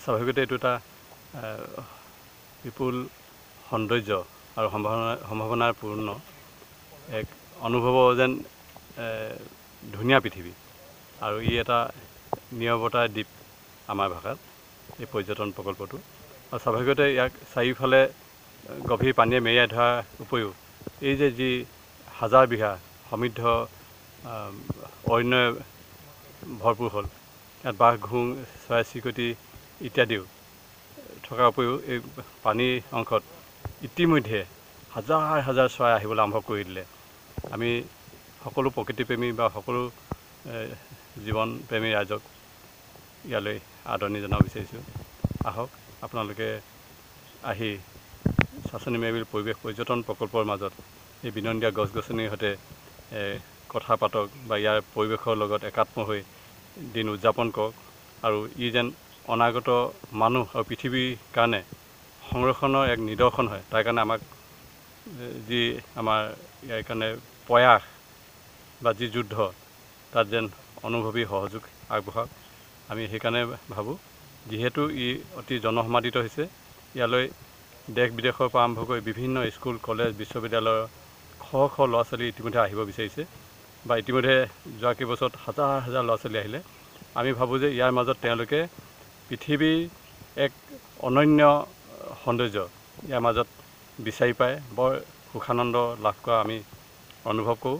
স্বাভাৱিকতে এইটো এটা বিপুল সৌন্দৰ্য আৰু সম্ভাৱনাৰ পূৰ্ণ এক অনুভৱ যেন ধুনীয়া পৃথিৱী আৰু ই এটা নীৰৱতাৰ দ্বীপ আমাৰ ভাষাত এই পৰ্যটন প্ৰকল্পটো আৰু স্বাভাৱিকতে ইয়াক চাৰিওফালে গভীৰ পানীয়ে মেৰিয়াই ধৰাৰ উপৰিও এই যে যি হাজাৰ বিঘা সমৃদ্ধ অৰণ্যই ভৰপূৰ হ'ল ইয়াত বাঘ ঘোং চৰাই চিৰিকটি ইত্যাদিও থকাৰ উপৰিও এই পানীৰ অংশত ইতিমধ্যে হাজাৰ হাজাৰ চৰাই আহিবলৈ আৰম্ভ কৰি দিলে আমি সকলো প্ৰকৃতিপ্ৰেমী বা সকলো জীৱন প্ৰেমী ৰাইজক ইয়ালৈ আদৰণি জনাব বিচাৰিছোঁ আহক আপোনালোকে আহি চাচনি মেৰবিল পৰিৱেশ পৰ্যটন প্ৰকল্পৰ মাজত এই বিনন্দীয়া গছ গছনিৰ সৈতে কথা পাতক বা ইয়াৰ পৰিৱেশৰ লগত একাত্ম হৈ দিন উদযাপন কৰক আৰু ই যেন অনাগত মানুহ আৰু পৃথিৱীৰ কাৰণে সংৰক্ষণৰ এক নিদৰ্শন হয় তাৰ কাৰণে আমাক যি আমাৰ ইয়াৰ কাৰণে প্ৰয়াস বা যি যুদ্ধ তাত যেন অনুভৱী সহযোগ আগবঢ়াওক আমি সেইকাৰণে ভাবোঁ যিহেতু ই অতি জনসমাদিত হৈছে ইয়ালৈ দেশ বিদেশৰ পৰা আৰম্ভ কৰি বিভিন্ন স্কুল কলেজ বিশ্ববিদ্যালয়ৰ শ শ ল'ৰা ছোৱালী ইতিমধ্যে আহিব বিচাৰিছে বা ইতিমধ্যে যোৱা কেইবছৰত হাজাৰ হাজাৰ ল'ৰা ছোৱালী আহিলে আমি ভাবোঁ যে ইয়াৰ মাজত তেওঁলোকে পৃথিৱীৰ এক অনন্য সৌন্দৰ্য ইয়াৰ মাজত বিচাৰি পায় বৰ সুখানন্দ লাভ কৰা আমি অনুভৱ কৰোঁ